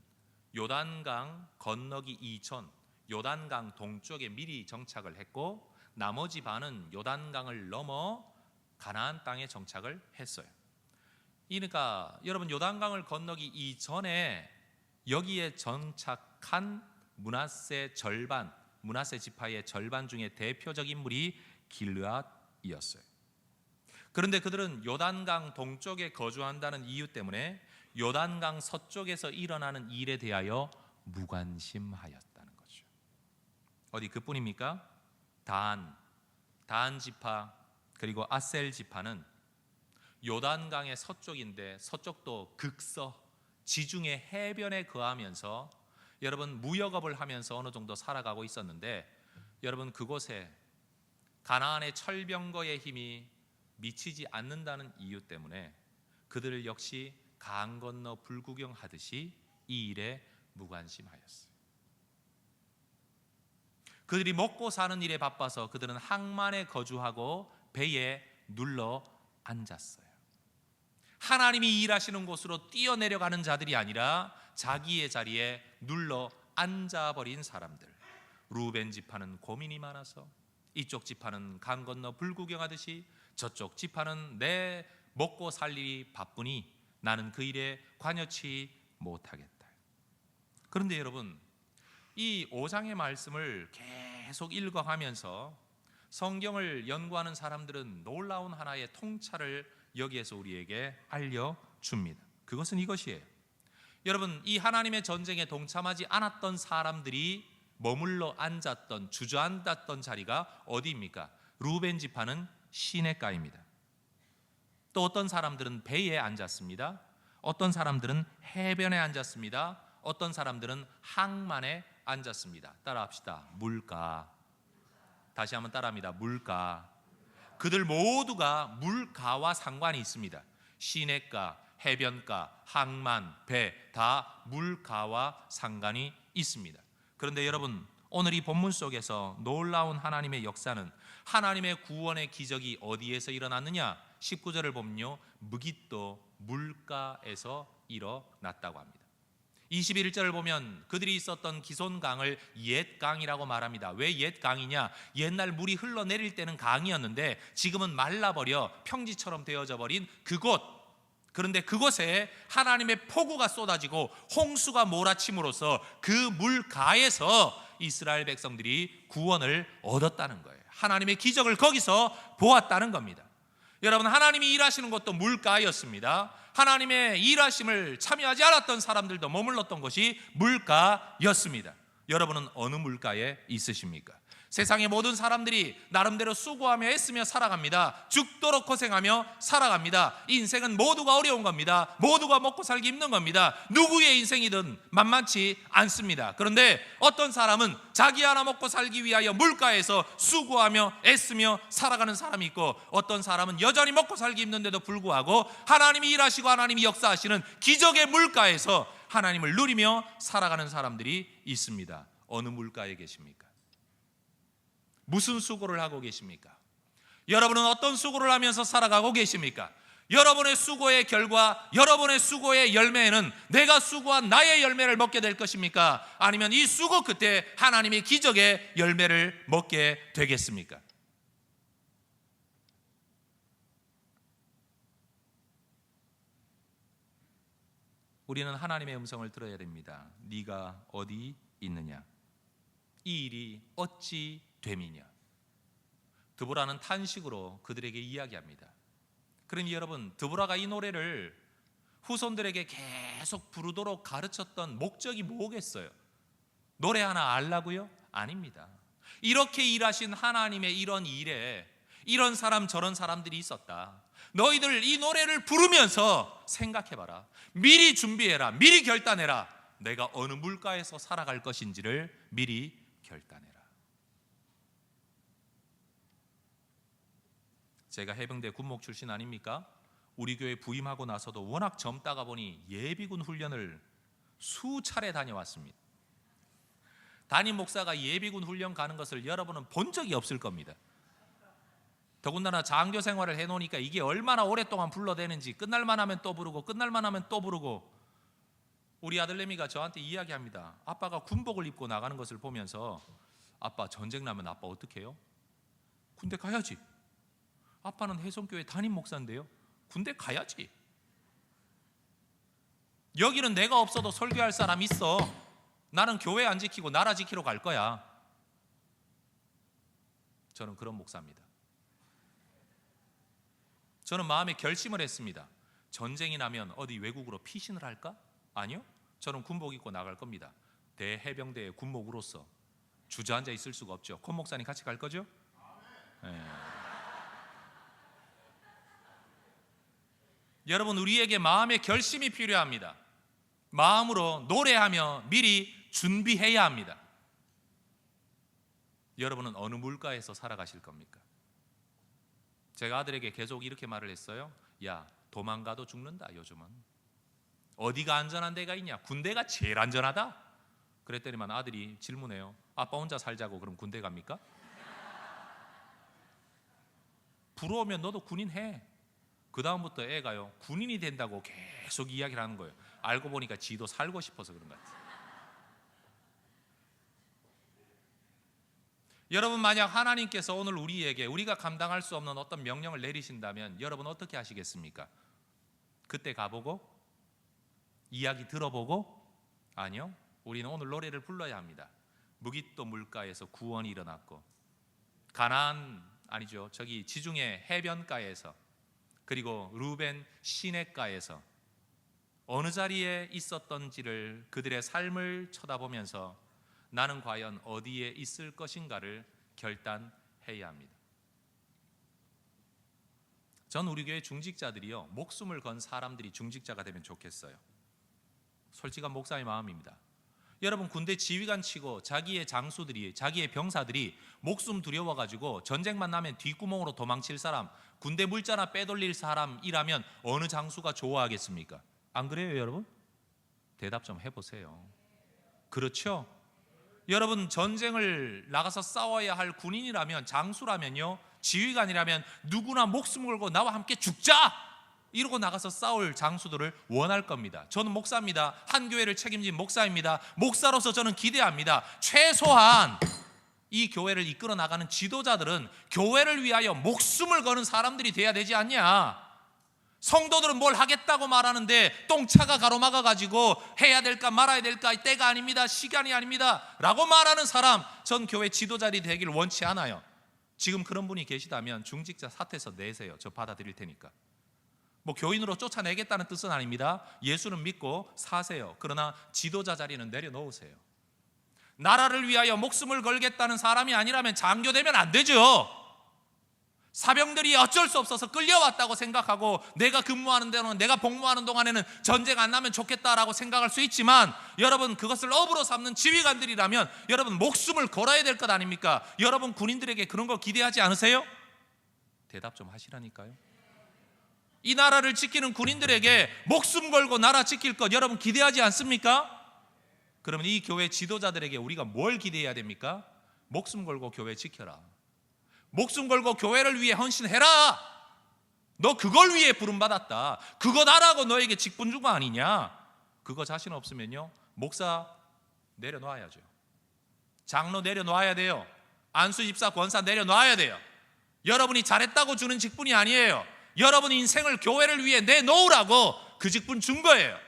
요단강 건너기 이전, 요단강 동쪽에 미리 정착을 했고, 나머지 반은 요단강을 넘어 가나안 땅에 정착을 했어요. 그러니까 여러분, 요단강을 건너기 이전에 여기에 정착한 므낫세 지파의 절반 중에 대표적 인물이 길르앗이었어요. 그런데 그들은 요단강 동쪽에 거주한다는 이유 때문에 요단강 서쪽에서 일어나는 일에 대하여 무관심하였다는 거죠. 어디 그뿐입니까? 다한 지파 그리고 아셀 지파는 요단강의 서쪽인데, 서쪽도 지중해 해변에 거하면서 여러분 무역업을 하면서 어느 정도 살아가고 있었는데, 여러분 그곳에 가나안의 철병거의 힘이 미치지 않는다는 이유 때문에 그들 역시 강 건너 불구경하듯이 이 일에 무관심하였어요. 그들이 먹고 사는 일에 바빠서 그들은 항만에 거주하고 배에 눌러 앉았어요. 하나님이 일하시는 곳으로 뛰어내려가는 자들이 아니라 자기의 자리에 눌러 앉아버린 사람들. 루벤 지파는 고민이 많아서, 이쪽 지파는 강 건너 불구경하듯이, 저쪽 지파는 내 먹고 살 일이 바쁘니 나는 그 일에 관여치 못하겠다. 그런데 여러분, 이 5장의 말씀을 계속 읽어가면서 성경을 연구하는 사람들은 놀라운 하나의 통찰을 여기에서 우리에게 알려줍니다. 그것은 이것이에요. 여러분, 이 하나님의 전쟁에 동참하지 않았던 사람들이 머물러 앉았던, 주저앉았던 자리가 어디입니까? 루벤 지파는 시냇가입니다. 또 어떤 사람들은 배에 앉았습니다. 어떤 사람들은 해변에 앉았습니다. 어떤 사람들은 항만에 앉았습니다. 따라합시다. 물가. 다시 한번 따라합니다. 물가. 그들 모두가 물가와 상관이 있습니다. 시냇가, 해변가, 항만, 배, 다 물가와 상관이 있습니다. 그런데 여러분, 오늘 이 본문 속에서 놀라운 하나님의 역사는, 하나님의 구원의 기적이 어디에서 일어났느냐? 19절을 보면요, 무깃도 물가에서 일어났다고 합니다. 21절을 보면 그들이 있었던 기손강을 옛강이라고 말합니다. 왜 옛강이냐? 옛날 물이 흘러내릴 때는 강이었는데 지금은 말라버려 평지처럼 되어져 버린 그곳. 그런데 그곳에 하나님의 폭우가 쏟아지고 홍수가 몰아침으로써 그 물가에서 이스라엘 백성들이 구원을 얻었다는 거예요. 하나님의 기적을 거기서 보았다는 겁니다. 여러분, 하나님이 일하시는 것도 물가였습니다. 하나님의 일하심을 참여하지 않았던 사람들도 머물렀던 것이 물가였습니다. 여러분은 어느 물가에 있으십니까? 세상의 모든 사람들이 나름대로 수고하며 애쓰며 살아갑니다. 죽도록 고생하며 살아갑니다. 인생은 모두가 어려운 겁니다. 모두가 먹고 살기 힘든 겁니다. 누구의 인생이든 만만치 않습니다. 그런데 어떤 사람은 자기 하나 먹고 살기 위하여 물가에서 수고하며 애쓰며 살아가는 사람이 있고, 어떤 사람은 여전히 먹고 살기 힘든데도 불구하고 하나님이 일하시고 하나님이 역사하시는 기적의 물가에서 하나님을 누리며 살아가는 사람들이 있습니다. 어느 물가에 계십니까? 무슨 수고를 하고 계십니까? 여러분은 어떤 수고를 하면서 살아가고 계십니까? 여러분의 수고의 결과, 여러분의 수고의 열매는 내가 수고한 나의 열매를 먹게 될 것입니까? 아니면 이 수고 끝에 하나님의 기적의 열매를 먹게 되겠습니까? 우리는 하나님의 음성을 들어야 됩니다. 네가 어디 있느냐? 이 일이 어찌 됨이냐? 드보라는 탄식으로 그들에게 이야기합니다. 그러니 여러분, 드보라가 이 노래를 후손들에게 계속 부르도록 가르쳤던 목적이 뭐겠어요? 노래 하나 알라고요? 아닙니다. 이렇게 일하신 하나님의 이런 일에 이런 사람 저런 사람들이 있었다. 너희들 이 노래를 부르면서 생각해봐라. 미리 준비해라. 미리 결단해라. 내가 어느 물가에서 살아갈 것인지를 미리 결단해라. 제가 해병대 군목 출신 아닙니까? 우리 교회 부임하고 나서도 워낙 젊다가 보니 예비군 훈련을 수차례 다녀왔습니다. 담임 목사가 예비군 훈련 가는 것을 여러분은 본 적이 없을 겁니다. 더군다나 장교 생활을 해놓으니까 이게 얼마나 오랫동안 불러대는지, 끝날만 하면 또 부르고 끝날만 하면 또 부르고. 우리 아들내미가 저한테 이야기합니다. 아빠가 군복을 입고 나가는 것을 보면서, 아빠 전쟁 나면 아빠 어떻게 해요? 군대 가야지. 아빠는 해성교회 담임 목사인데요, 군대 가야지. 여기는 내가 없어도 설교할 사람 있어. 나는 교회 안 지키고 나라 지키러 갈 거야. 저는 그런 목사입니다. 저는 마음에 결심을 했습니다. 전쟁이 나면 어디 외국으로 피신을 할까? 아니요, 저는 군복 입고 나갈 겁니다. 대해병대의 군목으로서 주저앉아 있을 수가 없죠. 권 목사님 같이 갈 거죠? 네. 여러분, 우리에게 마음의 결심이 필요합니다. 마음으로 노래하며 미리 준비해야 합니다. 여러분은 어느 물가에서 살아가실 겁니까? 제가 아들에게 계속 이렇게 말을 했어요. 야, 도망가도 죽는다. 요즘은 어디가 안전한 데가 있냐? 군대가 제일 안전하다. 그랬더니만 아들이 질문해요. 아빠 혼자 살자고 그럼 군대 갑니까? 부러우면 너도 군인 해. 그 다음부터 애가요, 군인이 된다고 계속 이야기를 하는 거예요. 알고 보니까 지도 살고 싶어서 그런 것 같아요. 여러분, 만약 하나님께서 오늘 우리에게 우리가 감당할 수 없는 어떤 명령을 내리신다면 여러분 어떻게 하시겠습니까? 그때 가보고 이야기 들어보고? 아니요, 우리는 오늘 노래를 불러야 합니다. 무깃도 물가에서 구원이 일어났고, 가나안 아니죠, 저기 지중해 해변가에서, 그리고 루벤 시냇가에서 어느 자리에 있었던지를 그들의 삶을 쳐다보면서 나는 과연 어디에 있을 것인가를 결단해야 합니다. 전 우리 교회 중직자들이요, 목숨을 건 사람들이 중직자가 되면 좋겠어요. 솔직한 목사의 마음입니다. 여러분, 군대 지휘관 치고 자기의 장수들이, 자기의 병사들이 목숨 두려워가지고 전쟁만 나면 뒷구멍으로 도망칠 사람, 군대 물자나 빼돌릴 사람이라면 어느 장수가 좋아하겠습니까? 안 그래요, 여러분? 대답 좀 해보세요. 그렇죠? 여러분, 전쟁을 나가서 싸워야 할 군인이라면, 장수라면요, 지휘관이라면 누구나 목숨 걸고 나와 함께 죽자! 이러고 나가서 싸울 장수들을 원할 겁니다. 저는 목사입니다. 한 교회를 책임진 목사입니다. 목사로서 저는 기대합니다. 최소한 이 교회를 이끌어 나가는 지도자들은 교회를 위하여 목숨을 거는 사람들이 돼야 되지 않냐? 성도들은 뭘 하겠다고 말하는데 똥차가 가로막아가지고 해야 될까 말아야 될까, 때가 아닙니다, 시간이 아닙니다 라고 말하는 사람, 전 교회 지도자들이 되길 원치 않아요. 지금 그런 분이 계시다면 중직자 사퇴서 내세요. 저 받아들일 테니까. 뭐 교인으로 쫓아내겠다는 뜻은 아닙니다. 예수는 믿고 사세요. 그러나 지도자 자리는 내려놓으세요. 나라를 위하여 목숨을 걸겠다는 사람이 아니라면 장교되면 안 되죠. 사병들이 어쩔 수 없어서 끌려왔다고 생각하고 내가 근무하는 데는, 내가 복무하는 동안에는 전쟁 안 나면 좋겠다라고 생각할 수 있지만, 여러분 그것을 업으로 삼는 지휘관들이라면 여러분 목숨을 걸어야 될 것 아닙니까? 여러분 군인들에게 그런 거 기대하지 않으세요? 대답 좀 하시라니까요. 이 나라를 지키는 군인들에게 목숨 걸고 나라 지킬 것 여러분 기대하지 않습니까? 그러면 이 교회 지도자들에게 우리가 뭘 기대해야 됩니까? 목숨 걸고 교회 지켜라. 목숨 걸고 교회를 위해 헌신해라. 너 그걸 위해 부름받았다. 그거 나라고 너에게 직분 준 거 아니냐? 그거 자신 없으면요, 목사 내려놔야죠. 장로 내려놔야 돼요. 안수 집사 권사 내려놔야 돼요. 여러분이 잘했다고 주는 직분이 아니에요. 여러분 인생을 교회를 위해 내놓으라고 그 직분 준 거예요.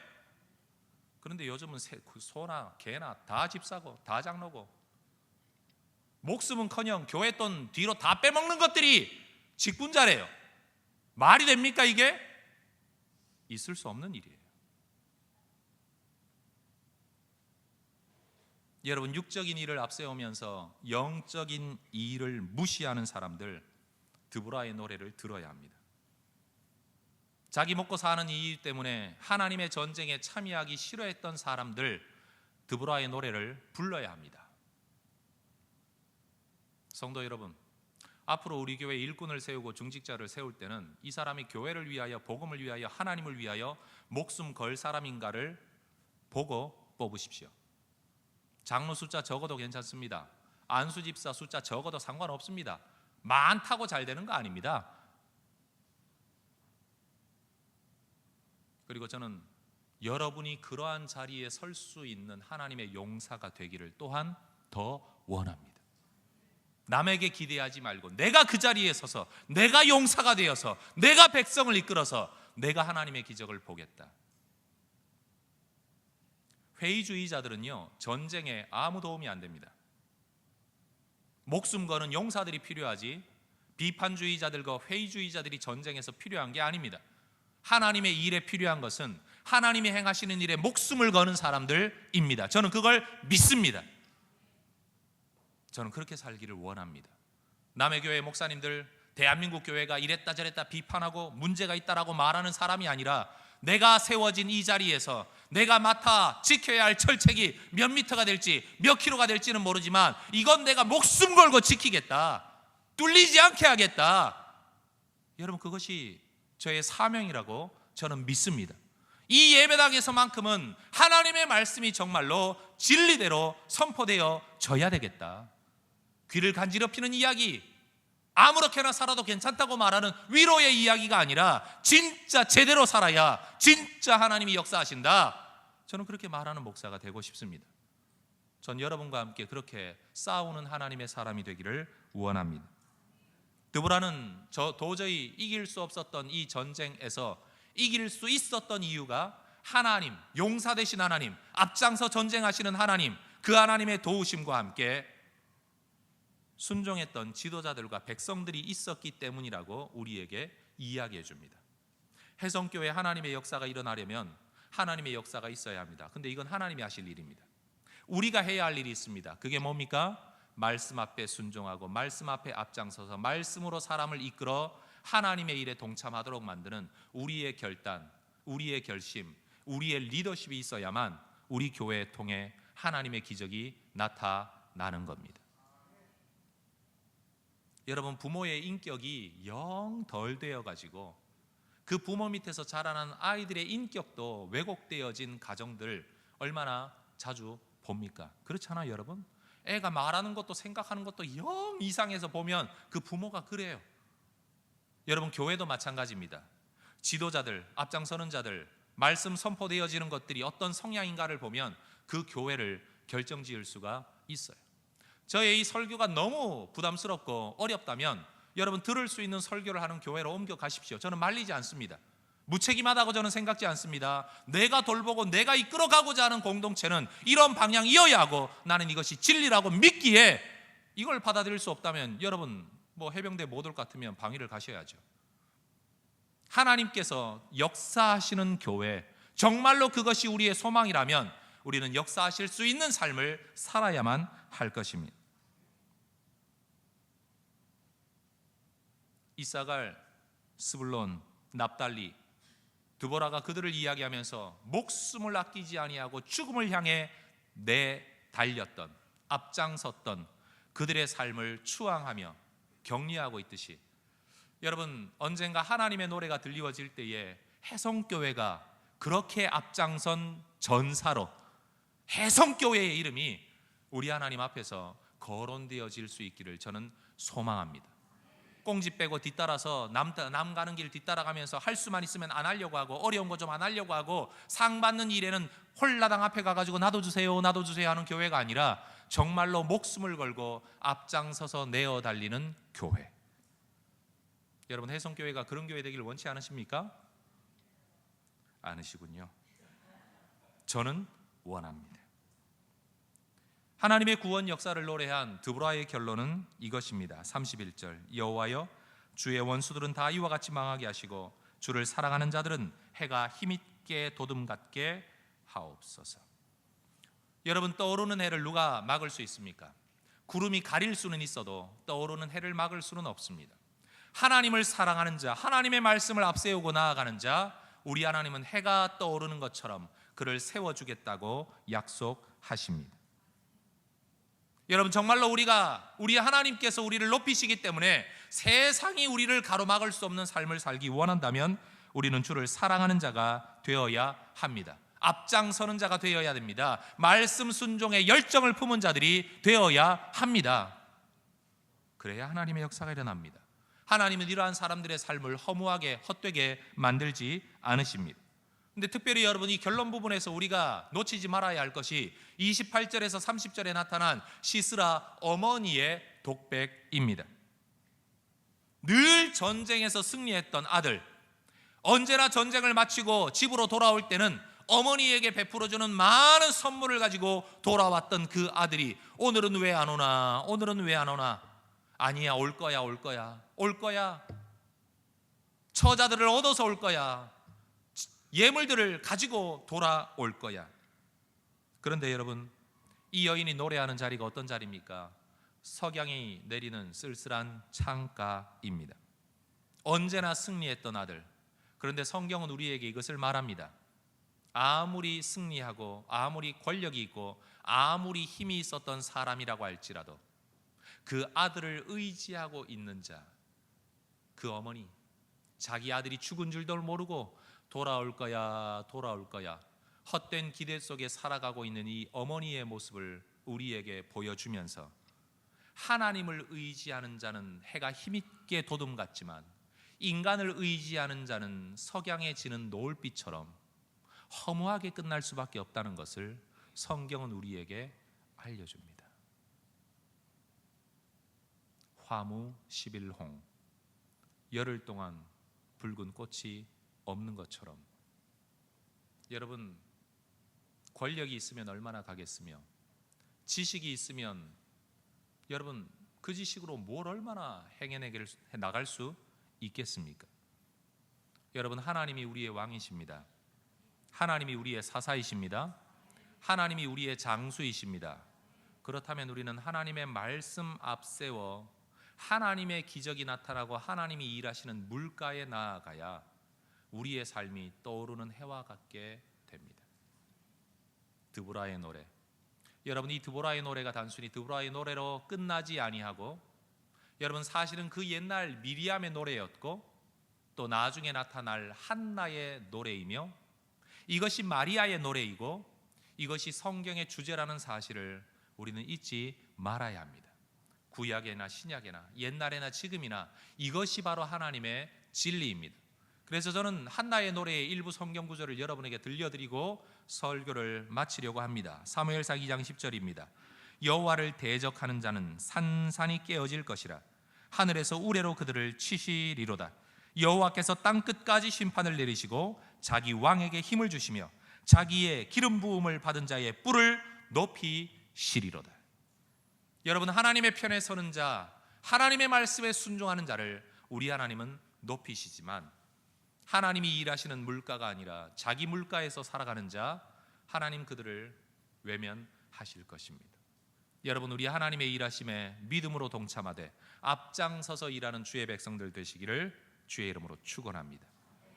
그런데 요즘은 소나 개나 다 집사고 다 장로고, 목숨은커녕 교회 돈 뒤로 다 빼먹는 것들이 직분자래요. 말이 됩니까 이게? 있을 수 없는 일이에요. 여러분, 육적인 일을 앞세우면서 영적인 일을 무시하는 사람들, 드보라의 노래를 들어야 합니다. 자기 먹고 사는 이유 때문에 하나님의 전쟁에 참여하기 싫어했던 사람들, 드보라의 노래를 불러야 합니다. 성도 여러분, 앞으로 우리 교회 일꾼을 세우고 중직자를 세울 때는 이 사람이 교회를 위하여, 복음을 위하여, 하나님을 위하여 목숨 걸 사람인가를 보고 뽑으십시오. 장로 숫자 적어도 괜찮습니다. 안수 집사 숫자 적어도 상관없습니다. 많다고 잘 되는 거 아닙니다. 그리고 저는 여러분이 그러한 자리에 설 수 있는 하나님의 용사가 되기를 또한 더 원합니다. 남에게 기대하지 말고 내가 그 자리에 서서 내가 용사가 되어서 내가 백성을 이끌어서 내가 하나님의 기적을 보겠다. 회의주의자들은요, 전쟁에 아무 도움이 안 됩니다. 목숨 거는 용사들이 필요하지 비판주의자들과 회의주의자들이 전쟁에서 필요한 게 아닙니다. 하나님의 일에 필요한 것은 하나님이 행하시는 일에 목숨을 거는 사람들입니다. 저는 그걸 믿습니다. 저는 그렇게 살기를 원합니다. 남의 교회 목사님들 대한민국 교회가 이랬다 저랬다 비판하고 문제가 있다라고 말하는 사람이 아니라 내가 세워진 이 자리에서 내가 맡아 지켜야 할 철책이 몇 미터가 될지 몇 킬로가 될지는 모르지만 이건 내가 목숨 걸고 지키겠다, 뚫리지 않게 하겠다. 여러분, 그것이 저의 사명이라고 저는 믿습니다. 이 예배당에서만큼은 하나님의 말씀이 정말로 진리대로 선포되어 져야 되겠다. 귀를 간지럽히는 이야기, 아무렇게나 살아도 괜찮다고 말하는 위로의 이야기가 아니라 진짜 제대로 살아야 진짜 하나님이 역사하신다. 저는 그렇게 말하는 목사가 되고 싶습니다. 전 여러분과 함께 그렇게 싸우는 하나님의 사람이 되기를 원합니다. 드보라는 도저히 이길 수 없었던 이 전쟁에서 이길 수 있었던 이유가 하나님, 용사 되신 하나님, 앞장서 전쟁하시는 하나님, 그 하나님의 도우심과 함께 순종했던 지도자들과 백성들이 있었기 때문이라고 우리에게 이야기해 줍니다. 해성교회 하나님의 역사가 일어나려면 하나님의 역사가 있어야 합니다. 근데 이건 하나님이 하실 일입니다. 우리가 해야 할 일이 있습니다. 그게 뭡니까? 말씀 앞에 순종하고 말씀 앞에 앞장서서 말씀으로 사람을 이끌어 하나님의 일에 동참하도록 만드는 우리의 결단, 우리의 결심, 우리의 리더십이 있어야만 우리 교회에 통해 하나님의 기적이 나타나는 겁니다. 여러분, 부모의 인격이 영 덜 되어가지고 그 부모 밑에서 자라난 아이들의 인격도 왜곡되어진 가정들 얼마나 자주 봅니까? 그렇잖아요, 여러분. 애가 말하는 것도 생각하는 것도 영 이상해서 보면 그 부모가 그래요. 여러분, 교회도 마찬가지입니다. 지도자들, 앞장서는 자들, 말씀 선포되어지는 것들이 어떤 성향인가를 보면 그 교회를 결정지을 수가 있어요. 저의 이 설교가 너무 부담스럽고 어렵다면 여러분, 들을 수 있는 설교를 하는 교회로 옮겨가십시오. 저는 말리지 않습니다. 무책임하다고 저는 생각지 않습니다. 내가 돌보고 내가 이끌어가고자 하는 공동체는 이런 방향이어야 하고 나는 이것이 진리라고 믿기에 이걸 받아들일 수 없다면 여러분, 해병대 못 올 것 같으면 방위를 가셔야죠. 하나님께서 역사하시는 교회, 정말로 그것이 우리의 소망이라면 우리는 역사하실 수 있는 삶을 살아야만 할 것입니다. 이사갈, 스불론, 납달리, 드보라가 그들을 이야기하면서 목숨을 아끼지 아니하고 죽음을 향해 내달렸던, 앞장섰던 그들의 삶을 추앙하며 격려하고 있듯이 여러분, 언젠가 하나님의 노래가 들리워질 때에 해성교회가 그렇게 앞장선 전사로 해성교회의 이름이 우리 하나님 앞에서 거론되어질 수 있기를 저는 소망합니다. 꽁지 빼고 뒤따라서 남 가는 길 뒤따라가면서 할 수만 있으면 안 하려고 하고 어려운 거 좀 안 하려고 하고 상 받는 일에는 홀라당 앞에 가가지고 나도 주세요 하는 교회가 아니라 정말로 목숨을 걸고 앞장서서 내어 달리는 교회. 여러분, 해성교회가 그런 교회 되기를 원치 않으십니까? 않으시군요. 저는 원합니다. 하나님의 구원 역사를 노래한 드보라의 결론은 이것입니다. 31절, 여호와여, 주의 원수들은 다 이와 같이 망하게 하시고 주를 사랑하는 자들은 해가 힘있게 도둠 같게 하옵소서. 여러분, 떠오르는 해를 누가 막을 수 있습니까? 구름이 가릴 수는 있어도 떠오르는 해를 막을 수는 없습니다. 하나님을 사랑하는 자, 하나님의 말씀을 앞세우고 나아가는 자, 우리 하나님은 해가 떠오르는 것처럼 그를 세워주겠다고 약속하십니다. 여러분, 정말로 우리 하나님께서 우리를 높이시기 때문에 세상이 우리를 가로막을 수 없는 삶을 살기 원한다면 우리는 주를 사랑하는 자가 되어야 합니다. 앞장서는 자가 되어야 됩니다. 말씀 순종의 열정을 품은 자들이 되어야 합니다. 그래야 하나님의 역사가 일어납니다. 하나님은 이러한 사람들의 삶을 허무하게 헛되게 만들지 않으십니다. 근데 특별히 여러분, 이 결론 부분에서 우리가 놓치지 말아야 할 것이 28절에서 30절에 나타난 시스라 어머니의 독백입니다. 늘 전쟁에서 승리했던 아들, 언제나 전쟁을 마치고 집으로 돌아올 때는 어머니에게 베풀어주는 많은 선물을 가지고 돌아왔던 그 아들이 오늘은 왜 안 오나? 오늘은 왜 안 오나? 아니야, 올 거야, 올 거야, 올 거야. 처자들을 얻어서 올 거야. 예물들을 가지고 돌아올 거야. 그런데 여러분, 이 여인이 노래하는 자리가 어떤 자리입니까? 석양이 내리는 쓸쓸한 창가입니다. 언제나 승리했던 아들. 그런데 성경은 우리에게 이것을 말합니다. 아무리 승리하고 아무리 권력이 있고 아무리 힘이 있었던 사람이라고 할지라도 그 아들을 의지하고 있는 자, 그 어머니, 자기 아들이 죽은 줄도 모르고 돌아올 거야, 돌아올 거야, 헛된 기대 속에 살아가고 있는 이 어머니의 모습을 우리에게 보여주면서 하나님을 의지하는 자는 해가 힘있게 도둠 같지만 인간을 의지하는 자는 석양에 지는 노을빛처럼 허무하게 끝날 수밖에 없다는 것을 성경은 우리에게 알려줍니다. 화무 11홍, 열흘 동안 붉은 꽃이 없는 것처럼 여러분, 권력이 있으면 얼마나 가겠으며 지식이 있으면 여러분 그 지식으로 뭘 얼마나 행해 나갈 수 있겠습니까? 여러분, 하나님이 우리의 왕이십니다. 하나님이 우리의 사사이십니다. 하나님이 우리의 장수이십니다. 그렇다면 우리는 하나님의 말씀 앞세워 하나님의 기적이 나타나고 하나님이 일하시는 물가에 나아가야 우리의 삶이 떠오르는 해와 같게 됩니다. 드보라의 노래. 여러분, 이 드보라의 노래가 단순히 드보라의 노래로 끝나지 아니하고 여러분, 사실은 그 옛날 미리암의 노래였고 또 나중에 나타날 한나의 노래이며 이것이 마리아의 노래이고 이것이 성경의 주제라는 사실을 우리는 잊지 말아야 합니다. 구약에나 신약에나 옛날에나 지금이나 이것이 바로 하나님의 진리입니다. 그래서 저는 한나의 노래의 일부 성경 구절을 여러분에게 들려드리고 설교를 마치려고 합니다. 사무엘상 2장 10절입니다. 여호와를 대적하는 자는 산산이 깨어질 것이라. 하늘에서 우레로 그들을 치시리로다. 여호와께서 땅 끝까지 심판을 내리시고 자기 왕에게 힘을 주시며 자기의 기름 부음을 받은 자의 뿔을 높이시리로다. 여러분, 하나님의 편에 서는 자, 하나님의 말씀에 순종하는 자를 우리 하나님은 높이시지만 하나님이 일하시는 물가가 아니라 자기 물가에서 살아가는 자, 하나님 그들을 외면하실 것입니다. 여러분, 우리 하나님의 일하심에 믿음으로 동참하되 앞장서서 일하는 주의 백성들 되시기를 주의 이름으로 축원합니다.